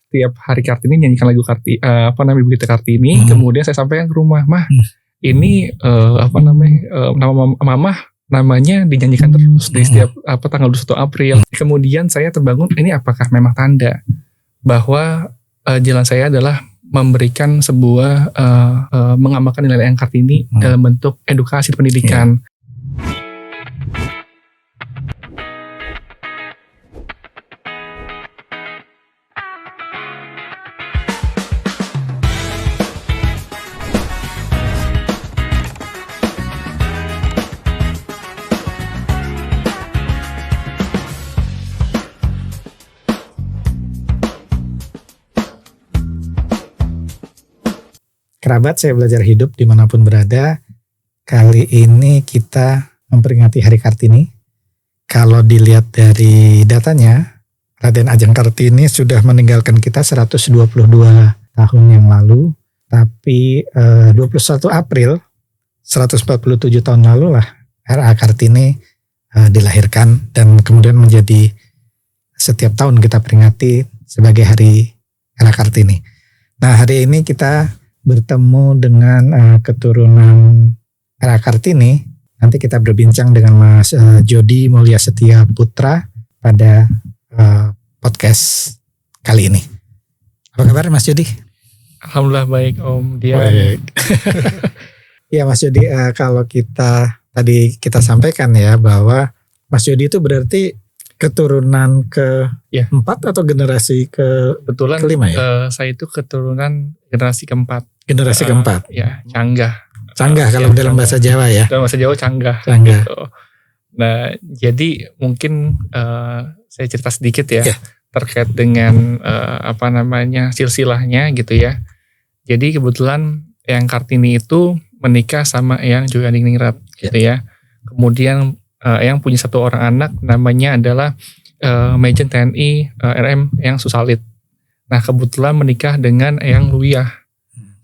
setiap hari Kartini nyanyikan lagu Ibu Gita Kartini. Kemudian saya sampaikan ke rumah, Mah, ini nama Mamah namanya dinyanyikan terus di setiap tanggal 21 April. Kemudian saya terbangun, ini apakah memang tanda bahwa jalan saya adalah memberikan sebuah mengamalkan nilai yang Kartini dalam bentuk edukasi pendidikan. Kerabat Saya Belajar Hidup dimanapun berada, kali ini kita memperingati Hari Kartini. Kalau dilihat dari datanya, Raden Ajeng Kartini sudah meninggalkan kita 122 tahun yang lalu. Tapi 21 April 147 tahun lalu lah R.A. Kartini dilahirkan dan kemudian menjadi setiap tahun kita peringati sebagai Hari R.A. Kartini. Nah, hari ini kita bertemu dengan keturunan R.A. Kartini. Nanti kita berbincang dengan Mas Jody Mulya Setia Putra pada podcast kali ini. Apa kabar Mas Jody? Alhamdulillah baik Om Dian. Baik. Ya Mas Jody, kalau tadi kita sampaikan ya bahwa Mas Jody itu berarti keturunan ke-4 atau generasi kelima ya? Saya itu keturunan generasi keempat. Generasi keempat? Ya, canggah. Canggah kalau dalam bahasa Jawa ya? Dalam bahasa Jawa canggah. Canggah. Gitu. Nah, jadi mungkin saya cerita sedikit ya. Terkait dengan silsilahnya gitu ya. Jadi kebetulan Eyang Kartini itu menikah sama Eyang Joyo Adiningrat gitu ya. Kemudian Eyang punya satu orang anak namanya adalah Majen TNI RM Eyang Susalit. Nah kebetulan menikah dengan Eyang Luyah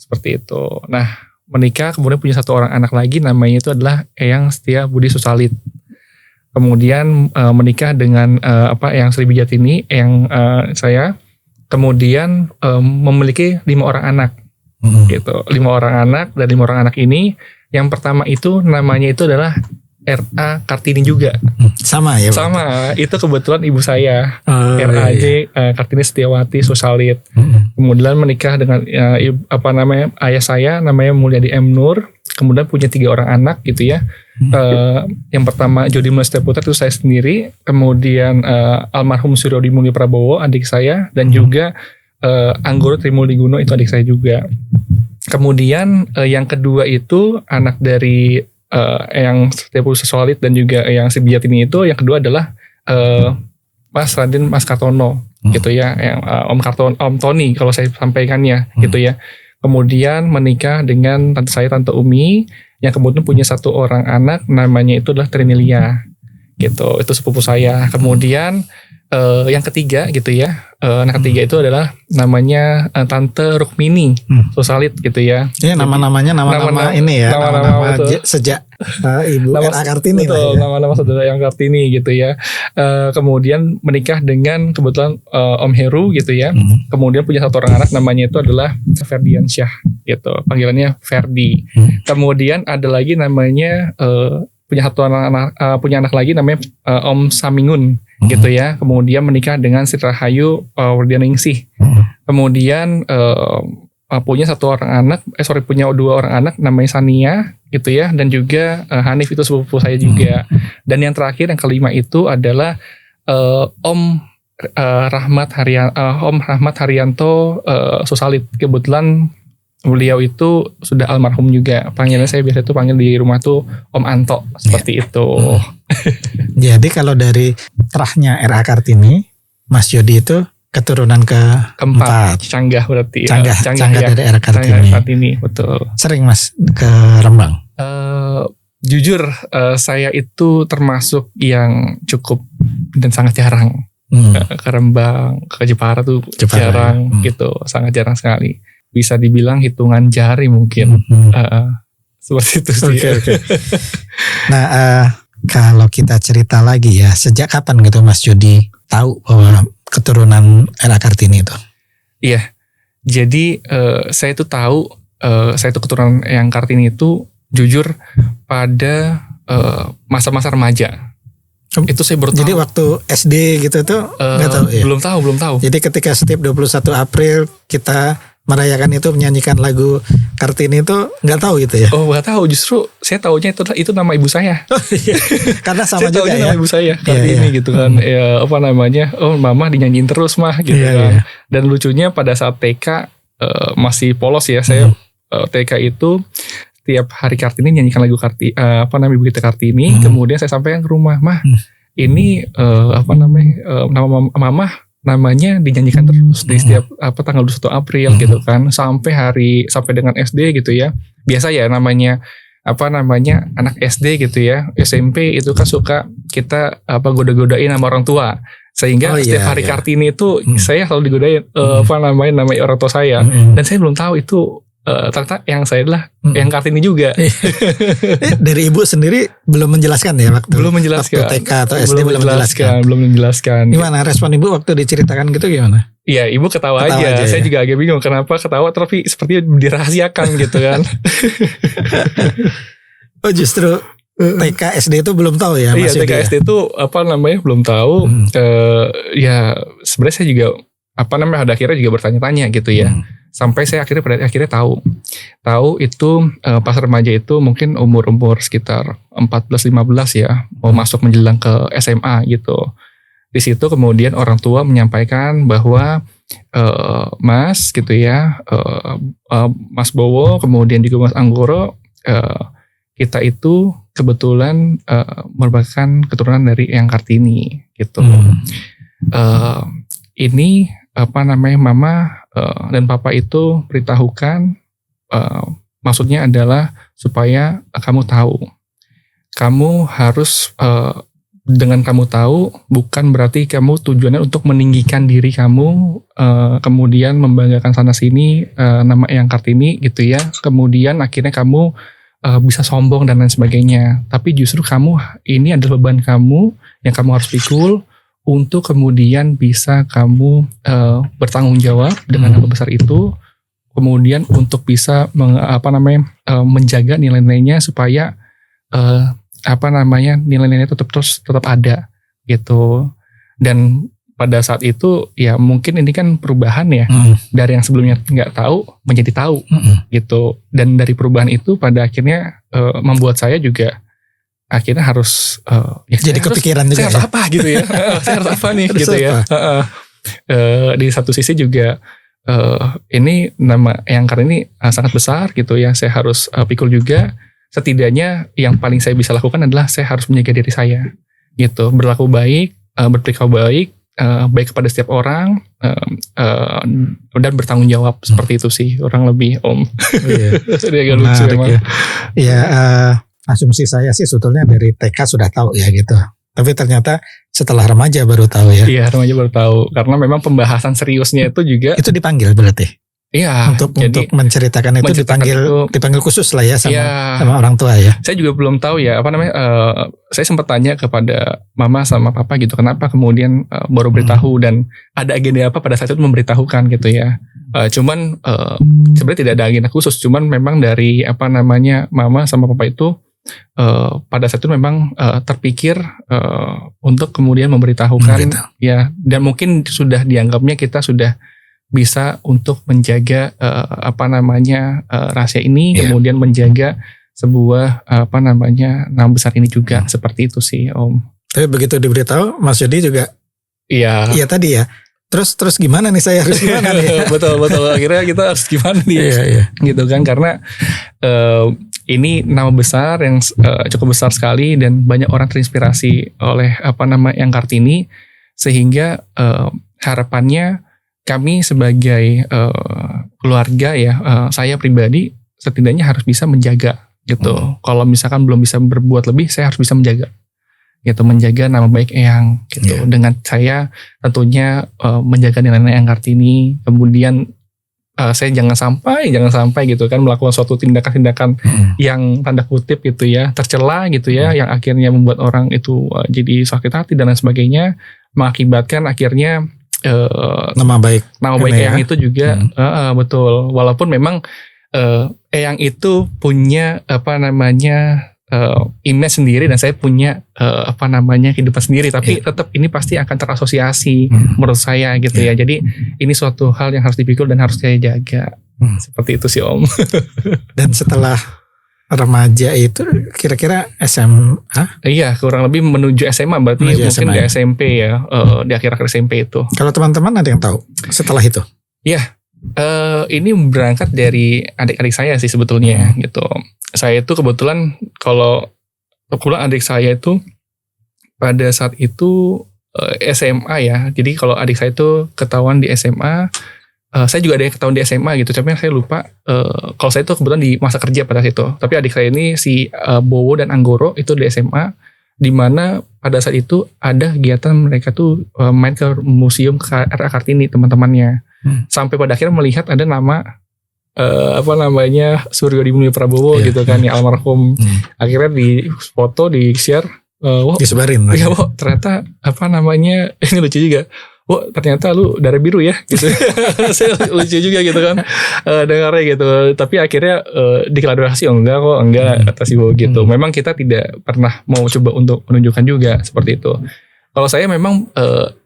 seperti itu. Nah menikah kemudian punya satu orang anak lagi namanya itu adalah Eyang Setia Budi Susalit. Kemudian menikah dengan Eyang Sri Bijatini, Eyang saya. Kemudian memiliki 5 orang anak gitu. 5 orang anak, dan 5 orang anak ini yang pertama itu namanya itu adalah R.A. Kartini juga. Sama ya? Sama, itu kebetulan ibu saya. R.A.J. Kartini Setiawati Susalit. Kemudian menikah dengan ayah saya namanya Mulyadi M. Nur. Kemudian punya 3 orang anak gitu ya. Yang pertama Jody Mulya Setia Putra itu saya sendiri. Kemudian almarhum Suryodi Mulya Prabowo adik saya. Dan juga Anggoro Trimulya Guno itu adik saya juga. Kemudian yang kedua itu anak dari yang Setia Budi Susalit dan juga yang Sri Bijatini itu, yang kedua adalah Mas Kartono gitu ya, yang Om Tony kalau saya sampaikannya gitu ya. Kemudian menikah dengan tante saya, Tante Umi, yang kemudian punya 1 orang anak namanya itu adalah Trinilia gitu, itu sepupu saya. Kemudian yang ketiga gitu ya, anak ketiga itu adalah namanya Tante Rukmini Susalit gitu ya. Ini nama-namanya nama-nama ini ya, nama-nama sejak Ibu R.A. Kartini. Betul, nama-nama saudara yang Kartini gitu ya. Kemudian menikah dengan kebetulan Om Heru gitu ya. Kemudian punya 1 orang anak namanya itu adalah Ferdiansyah gitu, panggilannya Ferdi. Kemudian ada lagi namanya punya anak lagi namanya Om Samingun gitu ya. Kemudian menikah dengan Sri Rahayu Werdianingsih. Kemudian punya 2 orang anak namanya Sania gitu ya, dan juga Hanif itu sepupu saya juga. Dan yang terakhir yang kelima itu adalah Om Rahmat Haryanto Susalit. Kebetulan beliau itu sudah almarhum juga. Panggilan saya biasa itu panggil di rumah tuh Om Anto seperti itu. Jadi kalau dari terahnya R.A. Kartini, Mas Jody itu keturunan keempat. Canggah berarti. Canggah ya, dari R.A. Kartini. Betul. Sering Mas ke Rembang? Jujur saya itu termasuk yang cukup dan sangat jarang ke Rembang, ke Jepara tuh jarang gitu, sangat jarang sekali. Bisa dibilang hitungan jari mungkin. Seperti itu sih. Okay. Nah kalau kita cerita lagi ya, sejak kapan gitu Mas Jody tahu bahwa keturunan R.A. Kartini itu? Iya. Jadi saya itu tahu saya itu keturunan Eyang Kartini itu jujur pada masa-masa remaja. Itu saya baru tahu. Jadi waktu SD gitu tuh nggak tahu ya? Belum tahu. Jadi ketika setiap 21 April kita merayakan itu, menyanyikan lagu Kartini itu nggak tahu gitu ya? Oh, nggak tahu. Justru saya taunya itu nama ibu saya. Oh, iya. Karena sama saya juga ya. Nama ibu saya Kartini gitu kan. Ya, apa namanya? Oh, mama dinyanyiin terus mah gitu kan. Iya. Dan lucunya pada saat TK masih polos ya. Saya TK itu tiap hari Kartini nyanyikan lagu Ibu kita Kartini. Kemudian saya sampaikan ke rumah, mah ini nama mama namanya dinyanyikan terus di setiap tanggal 21 April gitu kan, sampai dengan SD gitu ya. Biasa ya namanya anak SD gitu ya, SMP itu kan suka kita goda-godain sama orang tua. Sehingga setiap hari Kartini itu saya selalu digodain nama orang tua saya. Dan saya belum tahu itu ternyata yang saya adalah yang Kartini juga. Dari ibu sendiri belum menjelaskan ya waktu TK atau SD belum menjelaskan. Gimana respon ibu waktu diceritakan gitu gimana? Iya, ibu ketawa aja. Saya juga agak bingung kenapa ketawa, tapi sepertinya dirahasiakan gitu kan. Oh, justru TK SD itu belum tahu ya Mas Yudi? Iya, TK SD itu belum tahu. Ya sebenarnya saya juga pada akhirnya juga bertanya-tanya gitu ya. Sampai saya akhirnya tahu itu pas remaja itu mungkin umur sekitar 14-15 ya, mau masuk menjelang ke SMA gitu. Di situ kemudian orang tua menyampaikan bahwa Mas gitu ya, Mas Bowo kemudian juga Mas Anggoro, kita itu kebetulan merupakan keturunan dari Eyang Kartini gitu. Ini mama dan papa itu beritahukan, maksudnya adalah supaya kamu tahu, kamu harus dengan kamu tahu bukan berarti kamu tujuannya untuk meninggikan diri kamu, kemudian membanggakan sana sini nama Eyang Kartini gitu ya, kemudian akhirnya kamu bisa sombong dan lain sebagainya. Tapi justru kamu ini adalah beban kamu yang kamu harus pikul untuk kemudian bisa kamu bertanggung jawab dengan nama besar itu, kemudian untuk bisa menjaga nilai-nilainya supaya nilai-nilainya tetap ada gitu. Dan pada saat itu ya mungkin ini kan perubahan ya, dari yang sebelumnya nggak tahu menjadi tahu gitu. Dan dari perubahan itu pada akhirnya membuat saya juga akhirnya harus jadi kepikiran juga. Saya harus apa gitu ya? Saya harus apa nih gitu ya? Di satu sisi juga ini nama Eyang Kartini sangat besar gitu ya. Saya harus pikul juga. Setidaknya yang paling saya bisa lakukan adalah saya harus menjaga diri saya gitu, berlaku baik, berperilaku baik, baik kepada setiap orang, dan bertanggung jawab. Seperti itu sih kurang lebih Om. Jadi agak lucu memang. Ya, asumsi saya sih sebetulnya dari TK sudah tahu ya gitu. Tapi ternyata setelah remaja baru tahu ya. Iya, remaja baru tahu. Karena memang pembahasan seriusnya itu juga. Itu dipanggil berarti? Iya. Untuk menceritakan itu dipanggil khusus lah ya sama orang tua ya. Saya juga belum tahu ya saya sempat tanya kepada mama sama papa gitu, kenapa kemudian baru beritahu dan ada agenda apa pada saat itu memberitahukan gitu ya. Cuman sebenarnya tidak ada agenda khusus, cuman memang dari mama sama papa itu pada saat itu memang terpikir untuk kemudian memberitahukan ya, dan mungkin sudah dianggapnya kita sudah bisa untuk menjaga rahasia ini, kemudian menjaga sebuah nama besar ini juga. Seperti itu sih Om. Tapi begitu diberitahu Mas Yudi juga iya tadi ya. Terus gimana nih, saya harus gimana nih? betul akhirnya kita harus gimana nih? Gitu kan, karena ini nama besar yang cukup besar sekali dan banyak orang terinspirasi oleh Eyang Kartini, sehingga harapannya kami sebagai keluarga ya, saya pribadi setidaknya harus bisa menjaga gitu. Kalau misalkan belum bisa berbuat lebih, saya harus bisa menjaga gitu, menjaga nama baik Eyang gitu. Dengan saya tentunya menjaga nilai-nilai Eyang Kartini. Kemudian saya jangan sampai gitu kan melakukan suatu tindakan-tindakan yang tanda kutip gitu ya, tercela gitu ya, yang akhirnya membuat orang itu jadi sakit hati dan lain sebagainya, mengakibatkan akhirnya nama baik Eyang itu juga betul. Walaupun memang Eyang itu punya image sendiri dan saya punya kehidupan sendiri, tapi tetap ini pasti akan terasosiasi menurut saya gitu ya. Jadi ini suatu hal yang harus dipikul dan harus saya jaga. Seperti itu sih Om. Dan setelah remaja itu kira-kira SMA? Iya, kurang lebih menuju SMA, berarti mungkin SMA, di SMP ya, di akhir-akhir SMP itu. Kalau teman-teman ada yang tahu setelah itu? Iya, ini berangkat dari adik-adik saya sih sebetulnya gitu. Saya itu kebetulan adik saya itu pada saat itu SMA ya. Jadi kalau adik saya itu ketahuan di SMA, saya juga ada yang ketahuan di SMA gitu. Tapi saya lupa. Kalau saya itu kebetulan di masa kerja pada saat itu. Tapi adik saya ini si Bowo dan Anggoro itu di SMA, di mana pada saat itu ada kegiatan mereka tuh main ke museum RA Kartini teman-temannya. Sampai pada akhirnya melihat ada nama Suryo Dimulyo Prabowo gitu kan ya, almarhum. Akhirnya di foto, di share, disebarin. Iya, ternyata ini lucu juga. Ternyata lu darah biru ya gitu. Saya lucu juga gitu kan dengarnya gitu. Tapi akhirnya diklarifikasi enggak kata si Bowo gitu. Memang kita tidak pernah mau coba untuk menunjukkan juga seperti itu. Kalau saya memang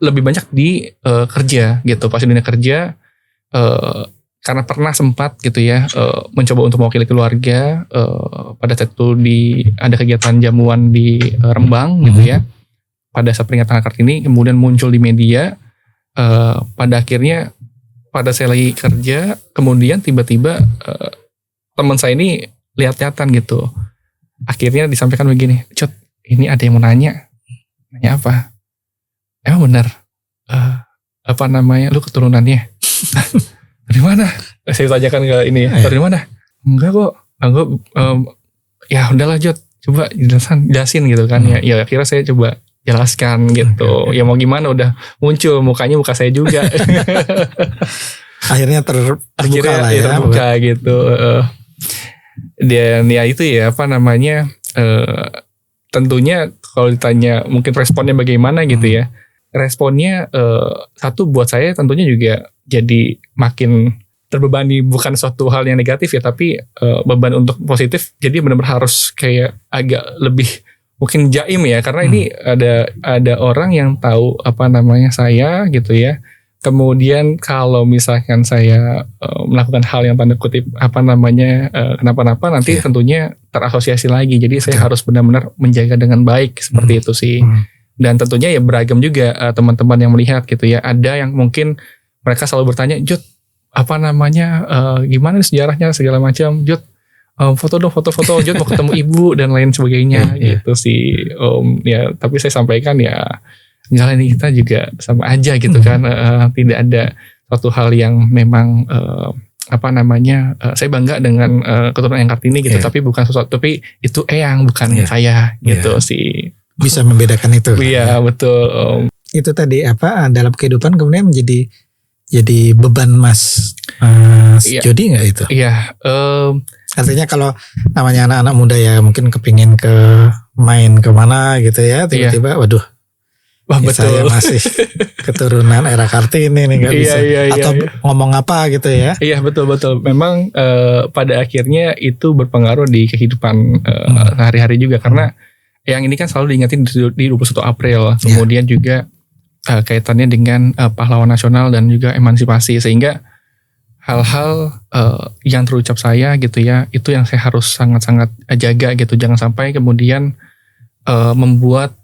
lebih banyak di kerja gitu, pas di dunia kerja, karena pernah sempat gitu ya mencoba untuk mewakili keluarga pada saat itu ada kegiatan jamuan di Rembang gitu ya. Pada saat peringatan Kartini kemudian muncul di media. Pada akhirnya pada saya lagi kerja, kemudian tiba-tiba teman saya ini lihat-lihatan gitu. Akhirnya disampaikan begini, Cot, ini ada yang mau nanya apa? Emang benar lu keturunannya? Dari mana? Saya tanyakan ke ini, dari mana? Enggak kok, ya udahlah Jot, coba jelasin gitu kan ya. Ya akhirnya saya coba jelaskan gitu. Ya mau gimana, udah muncul muka saya juga. Akhirnya terbuka lah ya. Terbuka gitu. Dan ya itu ya tentunya kalau ditanya mungkin responnya bagaimana gitu ya. Responnya satu buat saya tentunya juga jadi makin terbebani, bukan suatu hal yang negatif ya, tapi beban untuk positif. Jadi benar-benar harus kayak agak lebih mungkin jaim ya, karena ini ada orang yang tahu saya gitu ya. Kemudian kalau misalkan saya melakukan hal yang tanda kutip kenapa-napa nanti tentunya terasosiasi lagi. Jadi saya harus benar-benar menjaga dengan baik seperti itu sih. Dan tentunya ya beragam juga teman-teman yang melihat gitu ya. Ada yang mungkin mereka selalu bertanya, Jod, gimana sejarahnya segala macam, Jod, foto Jod mau ketemu ibu dan lain sebagainya gitu sih. Ya tapi saya sampaikan ya, ini kita juga sama aja gitu kan. Tidak ada suatu hal yang memang saya bangga dengan keturunan Eyang Kartini gitu, tapi bukan sesuatu, tapi itu Eyang bukan saya gitu sih. Bisa membedakan itu. Iya betul. Itu tadi dalam kehidupan kemudian menjadi beban Mas Jody nggak itu? Iya. Artinya kalau namanya anak-anak muda ya mungkin kepingin main kemana gitu ya, tiba-tiba waduh. Betul. Saya masih keturunan era Kartini nih nggak bisa. Atau ngomong apa gitu ya? Iya betul. Memang pada akhirnya itu berpengaruh di kehidupan sehari-hari juga, karena yang ini kan selalu diingatin di 21 April. Kemudian juga kaitannya dengan pahlawan nasional dan juga emansipasi, sehingga hal-hal yang terucap saya gitu ya, itu yang saya harus sangat-sangat jaga gitu. Jangan sampai kemudian membuat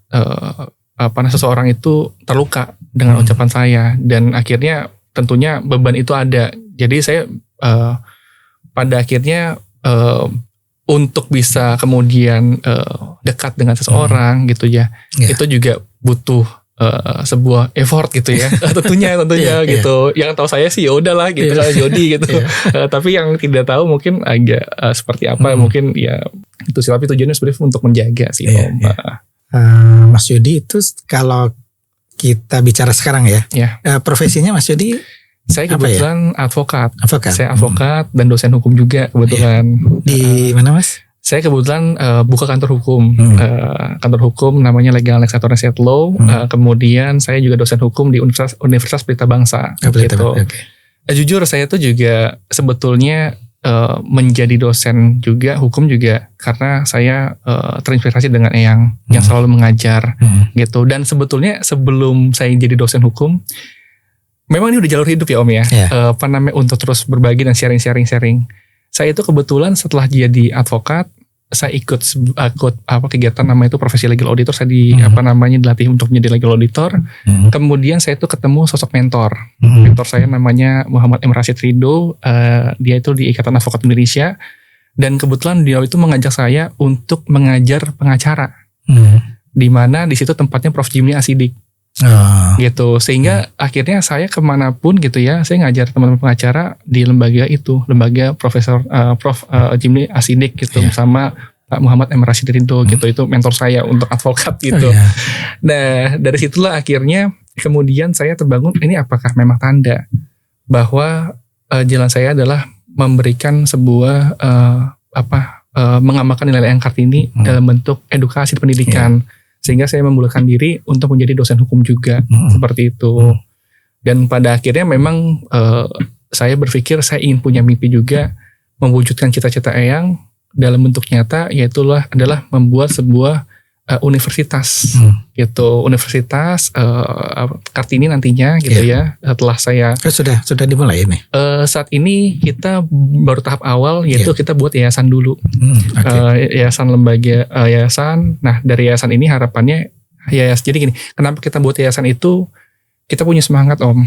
seseorang itu terluka dengan ucapan saya, dan akhirnya tentunya beban itu ada. Jadi saya pada akhirnya untuk bisa kemudian dekat dengan seseorang gitu ya, itu juga butuh sebuah effort gitu ya. tentunya gitu. Yang tahu saya sih ya udahlah gitu kan Jody gitu. Tapi yang tidak tahu mungkin agak seperti apa, mungkin ya itu sih, tapi tujuannya sebenarnya untuk menjaga sih. Mas Jody itu kalau kita bicara sekarang ya, profesinya Mas Jody, saya kebetulan advokat. Saya advokat dan dosen hukum juga kebetulan. Di mana Mas? Saya kebetulan buka kantor hukum. Kantor hukum namanya Legal Executor Research Law. Kemudian saya juga dosen hukum di Universitas Pelita Bangsa. Gitu. Jujur saya tuh juga sebetulnya menjadi dosen juga hukum juga karena saya terinspirasi dengan yang selalu mengajar gitu. Dan sebetulnya sebelum saya jadi dosen hukum, memang ini udah jalur hidup ya Om ya. Untuk terus berbagi dan sharing. Saya itu kebetulan setelah jadi advokat, saya ikut kegiatan namanya itu profesi legal auditor. Saya dilatih untuk menjadi legal auditor. Kemudian saya itu ketemu sosok mentor. Mentor saya namanya Muhammad M. Rashid Ridho. Dia itu di Ikatan Advokat Indonesia. Dan kebetulan dia itu mengajak saya untuk mengajar pengacara. Di mana di situ tempatnya Prof. Jimny Asidik. Gitu, sehingga akhirnya saya kemanapun gitu ya, saya ngajar teman-teman pengacara di lembaga itu, lembaga Prof. Jimny Asidik gitu, sama Pak Muhammad M. Rashid Ridho gitu, itu mentor saya untuk advokat gitu. Nah dari situlah akhirnya kemudian saya terbangun, ini apakah memang tanda bahwa jalan saya adalah memberikan sebuah mengamalkan nilai Kartini dalam bentuk edukasi pendidikan. Sehingga saya membulatkan diri untuk menjadi dosen hukum juga, seperti itu. Dan pada akhirnya memang saya berpikir saya ingin punya mimpi juga, mewujudkan cita-cita Eyang dalam bentuk nyata, adalah membuat sebuah universitas, gitu, universitas Kartini nantinya, gitu ya. Setelah saya sudah dimulai ini. Saat ini kita baru tahap awal, yaitu kita buat yayasan dulu, yayasan lembaga yayasan. Nah dari yayasan ini harapannya jadi gini, kenapa kita buat yayasan itu? Kita punya semangat Om,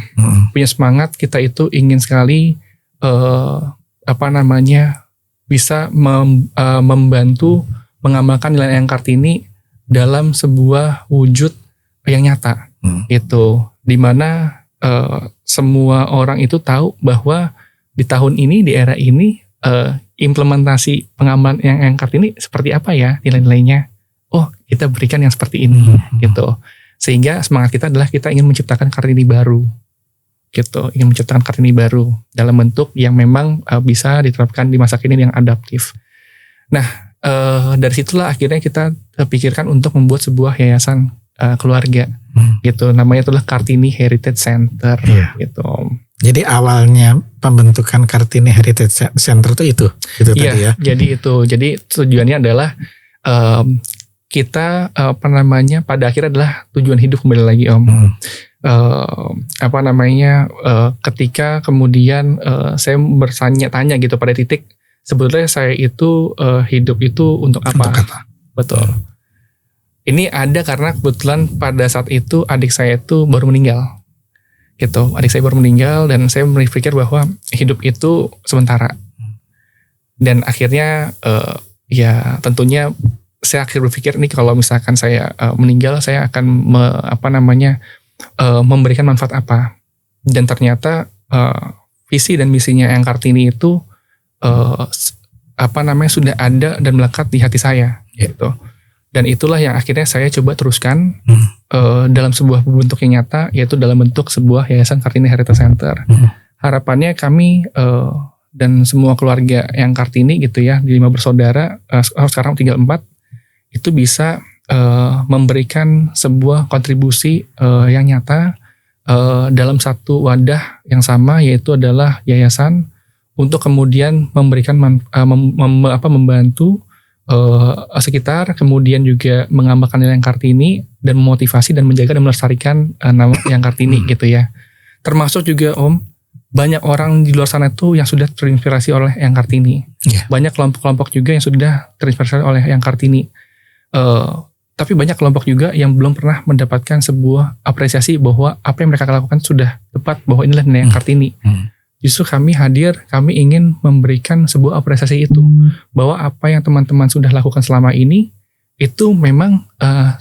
punya semangat kita itu ingin sekali bisa membantu mengamalkan nilai Kartini dalam sebuah wujud yang nyata, gitu, dimana semua orang itu tahu bahwa di tahun ini, di era ini, implementasi pengamalan yang Kartini seperti apa ya nilai-nilainya. Oh, kita berikan yang seperti ini, gitu. Sehingga semangat kita adalah kita ingin menciptakan Kartini baru, gitu, ingin menciptakan Kartini baru dalam bentuk yang memang bisa diterapkan di masa kini yang adaptif. Nah. Dari situlah akhirnya kita pikirkan untuk membuat sebuah yayasan keluarga, gitu. Namanya itulah Kartini Heritage Center, gitu. Jadi awalnya pembentukan Kartini Heritage Center itu tadi ya. Jadi tujuannya adalah kita pada akhirnya adalah tujuan hidup kembali lagi Om. Ketika kemudian saya bertanya gitu pada titik, sebetulnya saya itu hidup itu untuk apa? Betul. Ini ada karena kebetulan pada saat itu adik saya itu baru meninggal. Gitu. Adik saya baru meninggal dan saya berpikir bahwa hidup itu sementara. Dan akhirnya tentunya saya akhirnya berpikir nih kalau misalkan saya meninggal, saya akan memberikan manfaat apa. Dan ternyata visi dan misinya Eyang Kartini itu sudah ada dan melekat di hati saya, gitu. Dan itulah yang akhirnya saya coba teruskan dalam sebuah bentuk yang nyata, yaitu dalam bentuk sebuah yayasan Kartini Heritage Center. Harapannya kami dan semua keluarga Eyang Kartini gitu ya, di 5 bersaudara, sekarang tinggal 4, itu bisa memberikan sebuah kontribusi yang nyata dalam satu wadah yang sama, yaitu adalah yayasan, untuk kemudian memberikan membantu sekitar, kemudian juga mengamalkan nilai Kartini dan memotivasi dan menjaga dan melestarikan nama Eyang Kartini, gitu ya. Termasuk juga Om, banyak orang di luar sana tuh yang sudah terinspirasi oleh Eyang Kartini. Banyak kelompok-kelompok juga yang sudah terinspirasi oleh Eyang Kartini. Tapi banyak kelompok juga yang belum pernah mendapatkan sebuah apresiasi bahwa apa yang mereka lakukan sudah tepat, bahwa inilah nilai Eyang Kartini. Justru kami hadir, kami ingin memberikan sebuah apresiasi itu, bahwa apa yang teman-teman sudah lakukan selama ini itu memang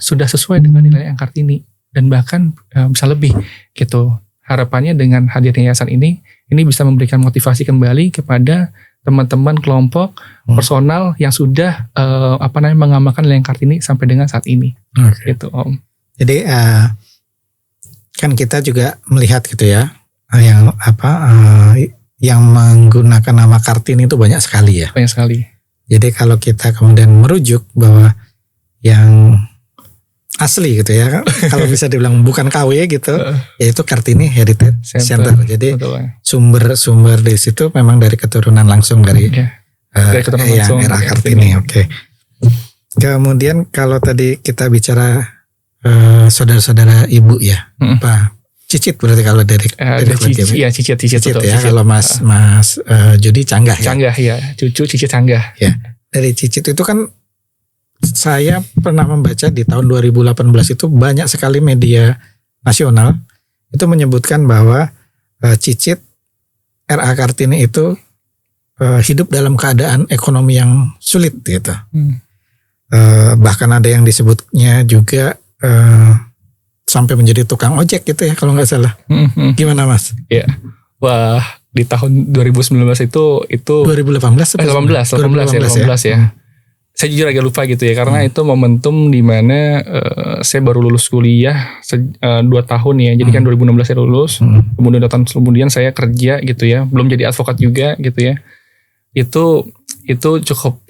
sudah sesuai dengan nilai Eyang Kartini dan bahkan bisa lebih, gitu. Harapannya dengan hadirnya yayasan ini bisa memberikan motivasi kembali kepada teman-teman kelompok personal yang sudah mengamalkan nilai Eyang Kartini sampai dengan saat ini, gitu Om. Jadi kan kita juga melihat gitu ya, yang menggunakan nama Kartini itu banyak sekali ya. Banyak sekali. Jadi kalau kita kemudian merujuk bahwa yang asli gitu ya, kalau bisa dibilang bukan KW gitu, yaitu Kartini Heritage Center. Jadi sumber di situ memang dari keturunan langsung dari keturunan langsung era Kartini. Oke. Kemudian kalau tadi kita bicara saudara-saudara ibu ya, Pak Cicit berarti kalau dari Cicit ya. Kalau Mas Judi Canggah ya. Canggah ya, cucu Cicit Canggah. Ya. Dari Cicit itu kan saya pernah membaca di tahun 2018 itu banyak sekali media nasional itu menyebutkan bahwa Cicit R.A. Kartini itu hidup dalam keadaan ekonomi yang sulit gitu. Bahkan ada yang disebutnya juga sampai menjadi tukang ojek gitu ya kalau nggak salah. Gimana Mas? Ya, wah di tahun 2019 itu 2018 ya. Saya jujur agak lupa gitu ya, karena itu momentum di mana saya baru lulus kuliah 2 tahun ya. Jadi kan 2016 saya lulus, kemudian 2 tahun kemudian saya kerja gitu ya, belum jadi advokat juga gitu ya. Itu cukup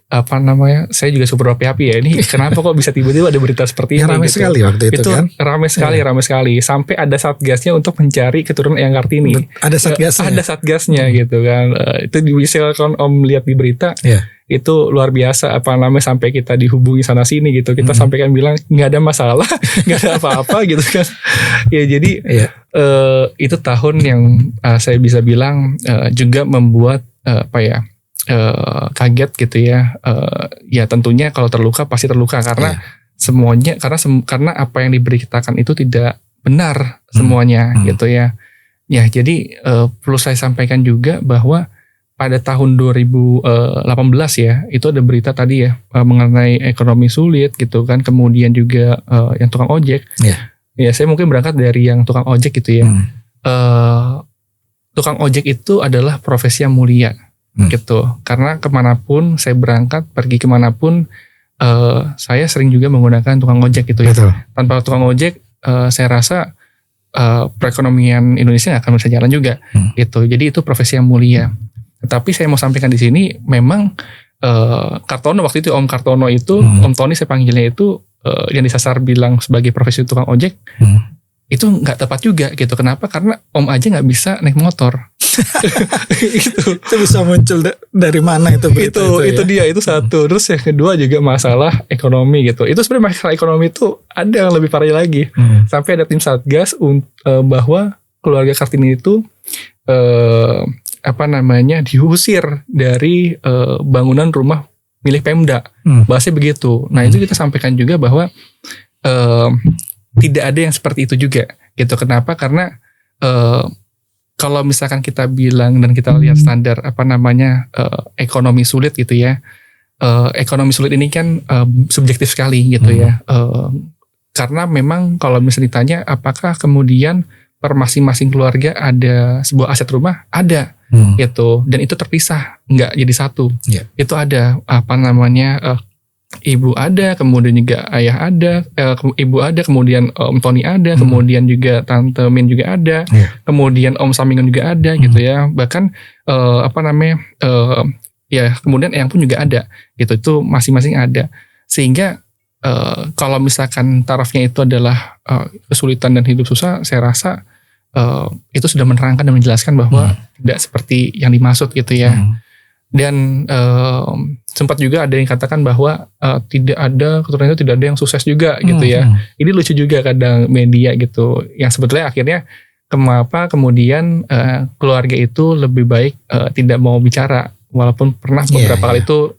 saya juga super berapi-api ya. Ini kenapa kok bisa tiba-tiba ada berita seperti ini? Ramai gitu. Sekali waktu itu kan? Ramai sekali. Sampai ada satgasnya untuk mencari keturunan Eyang Kartini. Ada satgasnya? Ada satgasnya gitu kan. Itu bisa kan Om lihat di berita. Itu luar biasa sampai kita dihubungi sana sini gitu. Kita sampai kan bilang nggak ada masalah, nggak ada apa-apa gitu kan. Ya jadi itu tahun yang saya bisa bilang juga membuat kaget gitu ya. Ya tentunya kalau terluka pasti terluka karena semuanya karena apa yang diberitakan itu tidak benar semuanya gitu ya. Ya jadi perlu saya sampaikan juga bahwa pada tahun 2018 ya itu ada berita tadi ya mengenai ekonomi sulit gitu kan, kemudian juga yang tukang ojek. Ya saya mungkin berangkat dari yang tukang ojek gitu ya. Tukang ojek itu adalah profesi yang mulia. Gitu, karena kemanapun saya berangkat, pergi kemanapun, saya sering juga menggunakan tukang ojek gitu ya. Betul. Tanpa tukang ojek, saya rasa perekonomian Indonesia nggak akan bisa jalan juga, gitu. Jadi itu profesi yang mulia. Tetapi saya mau sampaikan di sini, memang Kartono waktu itu Om Kartono itu, Om Tony saya panggilnya itu, yang disasar bilang sebagai profesi tukang ojek. Itu nggak tepat juga gitu. Kenapa? Karena Om aja nggak bisa naik motor. Itu bisa muncul dari mana itu berita itu dia itu satu. Terus yang kedua juga masalah ekonomi gitu. Itu sebenarnya masalah ekonomi itu ada yang lebih parah lagi. Sampai ada tim satgas bahwa keluarga Kartini itu diusir dari bangunan rumah milik Pemda. Bahasanya begitu. Nah itu kita sampaikan juga bahwa tidak ada yang seperti itu juga gitu. Kenapa? Karena kalau misalkan kita bilang dan kita lihat standar ekonomi sulit gitu ya, ekonomi sulit ini kan subjektif sekali gitu ya. Karena memang kalau misalnya ditanya apakah kemudian per masing-masing keluarga ada sebuah aset rumah, ada gitu, dan itu terpisah, nggak jadi satu. Itu ada ibu ada, kemudian juga ayah ada, ibu ada, kemudian Om Tony ada, kemudian juga Tante Min juga ada, kemudian Om Samingan juga ada gitu ya. Bahkan kemudian Eyang pun juga ada gitu. Itu masing-masing ada. Sehingga kalau misalkan tarafnya itu adalah kesulitan dan hidup susah, saya rasa itu sudah menerangkan dan menjelaskan bahwa tidak seperti yang dimaksud gitu ya. Dan sempat juga ada yang katakan bahwa tidak ada keturunan itu tidak ada yang sukses juga gitu ya. Ini lucu juga kadang media gitu, yang sebetulnya akhirnya kemudian keluarga itu lebih baik tidak mau bicara, walaupun pernah beberapa kali itu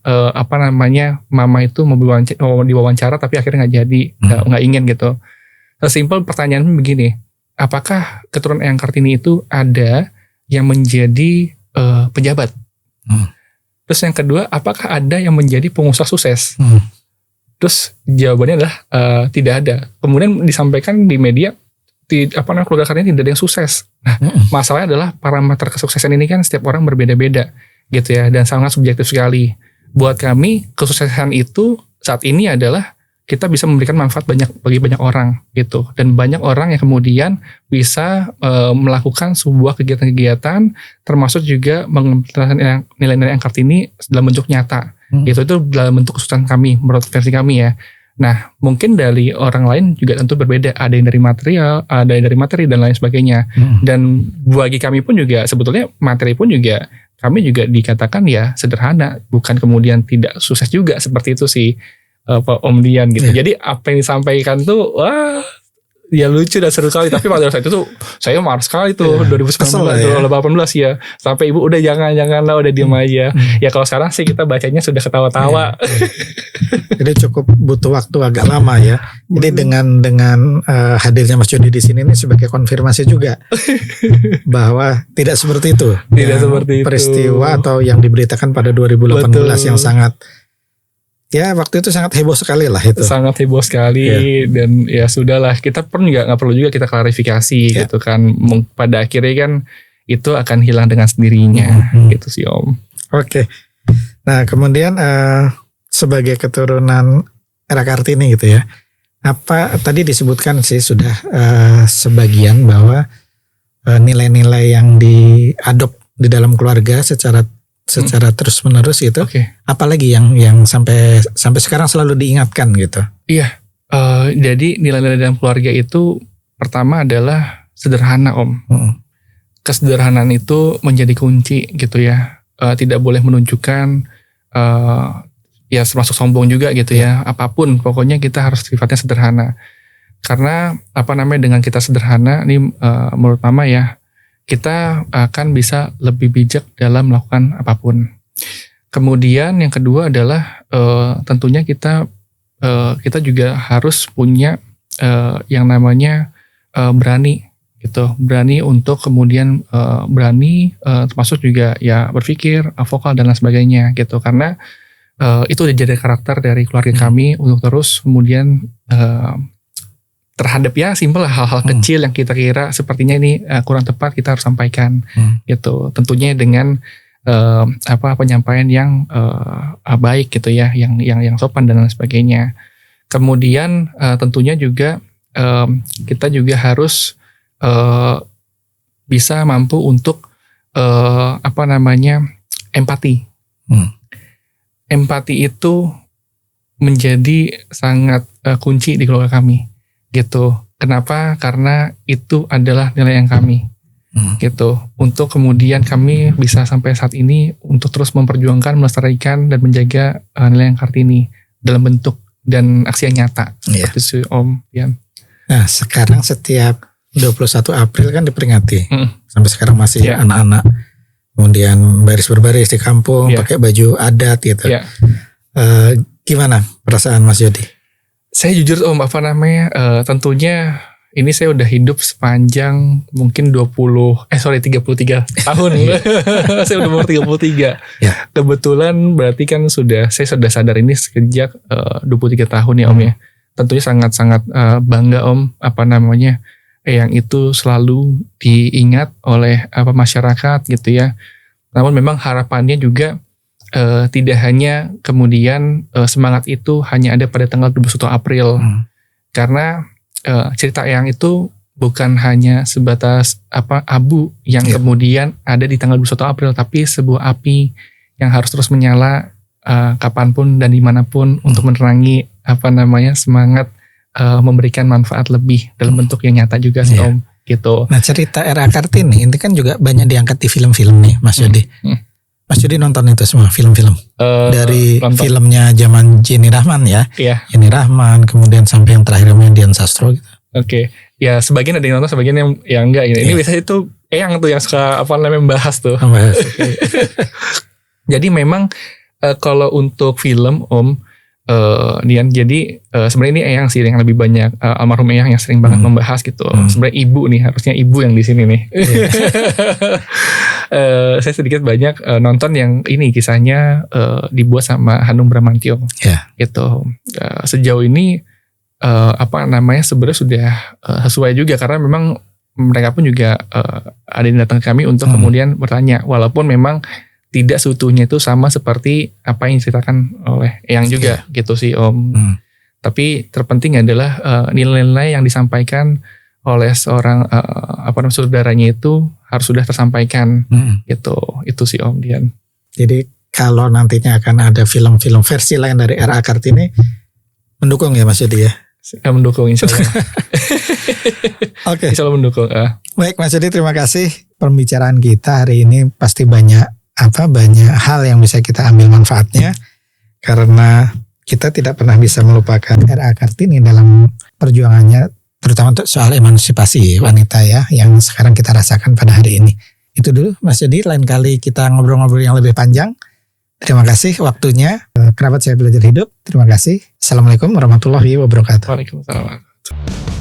mama itu mau diwawancara tapi akhirnya nggak jadi, nggak ingin gitu. Simpel pertanyaan begini, apakah keturunan Eyang Kartini itu ada yang menjadi pejabat? Terus yang kedua, apakah ada yang menjadi pengusaha sukses? Terus jawabannya adalah tidak ada. Kemudian disampaikan di media, keluarga Kartini tidak ada yang sukses. Nah, masalahnya adalah parameter kesuksesan ini kan setiap orang berbeda-beda, gitu ya, dan sangat subjektif sekali. Buat kami, kesuksesan itu saat ini adalah kita bisa memberikan manfaat bagi banyak orang gitu, dan banyak orang yang kemudian bisa melakukan sebuah kegiatan-kegiatan termasuk juga mengimplementasikan nilai-nilai yang Kartini dalam bentuk nyata. Itu dalam bentuk kesulitan kami menurut versi kami ya. Nah, mungkin dari orang lain juga tentu berbeda, ada yang dari material, ada yang dari materi dan lain sebagainya. Dan bagi kami pun juga sebetulnya materi pun juga kami juga dikatakan ya sederhana, bukan kemudian tidak sukses juga seperti itu sih Om Dian gitu. Jadi apa yang disampaikan tuh wah ya lucu dan seru sekali, tapi pada saat itu tuh saya marah sekali tuh 2019 2018 ya. Sampai ibu udah jangan lah, udah diem aja. Ya kalau sekarang sih kita bacanya sudah ketawa-tawa. Jadi cukup butuh waktu agak lama ya. Jadi dengan hadirnya Mas Jody di sini ini sebagai konfirmasi juga bahwa tidak seperti itu. Tidak seperti itu. Peristiwa atau yang diberitakan pada 2018 yang sangat ya waktu itu sangat heboh sekali lah itu. Sangat heboh sekali dan ya sudahlah, kita pun nggak perlu juga kita klarifikasi gitu kan. Pada akhirnya kan itu akan hilang dengan sendirinya gitu sih Om. Oke. Nah kemudian sebagai keturunan era Kartini gitu ya, apa tadi disebutkan sih sudah sebagian bahwa nilai-nilai yang diadop di dalam keluarga secara terus menerus gitu. Apalagi yang sampai sekarang selalu diingatkan gitu. Iya. Jadi nilai-nilai dalam keluarga itu pertama adalah sederhana Om. Kesederhanaan itu menjadi kunci gitu ya. Tidak boleh menunjukkan ya termasuk sombong juga gitu ya. Apapun pokoknya kita harus sifatnya sederhana. Karena dengan kita sederhana ini menurut Mama ya, kita akan bisa lebih bijak dalam melakukan apapun. Kemudian yang kedua adalah tentunya kita juga harus punya yang namanya berani gitu, berani untuk kemudian termasuk juga ya berpikir, vokal dan lain sebagainya gitu, karena itu jadi karakter dari keluarga kami untuk terus kemudian terhadap ya simpel lah hal-hal kecil yang kita kira sepertinya ini kurang tepat kita harus sampaikan gitu, tentunya dengan penyampaian yang baik gitu ya, yang sopan dan lain sebagainya. Kemudian tentunya juga kita juga harus bisa mampu untuk empati. Empati itu menjadi sangat kunci di keluarga kami gitu. Kenapa? Karena itu adalah nilai yang kami gitu. Untuk kemudian kami bisa sampai saat ini untuk terus memperjuangkan, melestarikan dan menjaga nilai yang Kartini dalam bentuk dan aksi yang nyata. Seperti itu Om Dian. Nah sekarang setiap 21 April kan diperingati. Sampai sekarang masih anak-anak kemudian baris-berbaris di kampung pakai baju adat gitu. Gimana perasaan Mas Jody? Saya jujur Om tentunya ini saya udah hidup sepanjang mungkin 33 tahun. Saya udah umur 33. Kebetulan berarti kan saya sudah sadar ini sejak 23 tahun ya Om ya. Tentunya sangat-sangat bangga Om yang itu selalu diingat oleh masyarakat gitu ya. Namun memang harapannya juga tidak hanya kemudian semangat itu hanya ada pada tanggal 21 April. Karena cerita Eyang itu bukan hanya sebatas abu yang kemudian ada di tanggal 21 April, tapi sebuah api yang harus terus menyala kapanpun dan dimanapun untuk menerangi semangat memberikan manfaat lebih dalam bentuk yang nyata juga sih Om gitu. Nah cerita era Kartini ini kan juga banyak diangkat di film-film nih Mas Jody. Mas Jody nonton itu semua film-film dari filmnya zaman Jenny Rahman ya. Jenny Rahman kemudian sampai yang terakhir Dian Sastro gitu. Ya sebagian ada yang nonton, sebagian yang enggak gitu. Ini biasanya itu Eyang tuh yang suka membahas tuh. Jadi memang kalau untuk film Om Dian, jadi sebenarnya ini Eyang sih yang lebih banyak, almarhum Eyang yang sering banget membahas gitu. Sebenarnya ibu nih, harusnya ibu yang di sini nih. Saya sedikit banyak nonton yang ini kisahnya dibuat sama Hanung Bramantyo gitu. Sejauh ini sebenarnya sudah sesuai juga, karena memang mereka pun juga ada yang datang ke kami untuk kemudian bertanya, walaupun memang tidak seutuhnya itu sama seperti apa yang diceritakan oleh Eyang juga gitu sih Om. Tapi terpenting adalah nilai-nilai yang disampaikan oleh seorang saudaranya itu harus sudah tersampaikan gitu. Itu sih Om Dian. Jadi kalau nantinya akan ada film-film versi lain dari R.A. Kartini, mendukung ya Mas Yudi ya? Mendukung insya Allah. Oke. Insya Allah mendukung. Baik Mas Yudi, terima kasih. Pembicaraan kita hari ini pasti banyak hal yang bisa kita ambil manfaatnya. Karena kita tidak pernah bisa melupakan R.A. Kartini dalam perjuangannya, terutama untuk soal emansipasi wanita ya, yang sekarang kita rasakan pada hari ini. Itu dulu Mas Yudi, lain kali kita ngobrol-ngobrol yang lebih panjang. Terima kasih waktunya. Kerabat Saya Belajar Hidup, terima kasih. Assalamualaikum warahmatullahi wabarakatuh. Waalaikumsalam.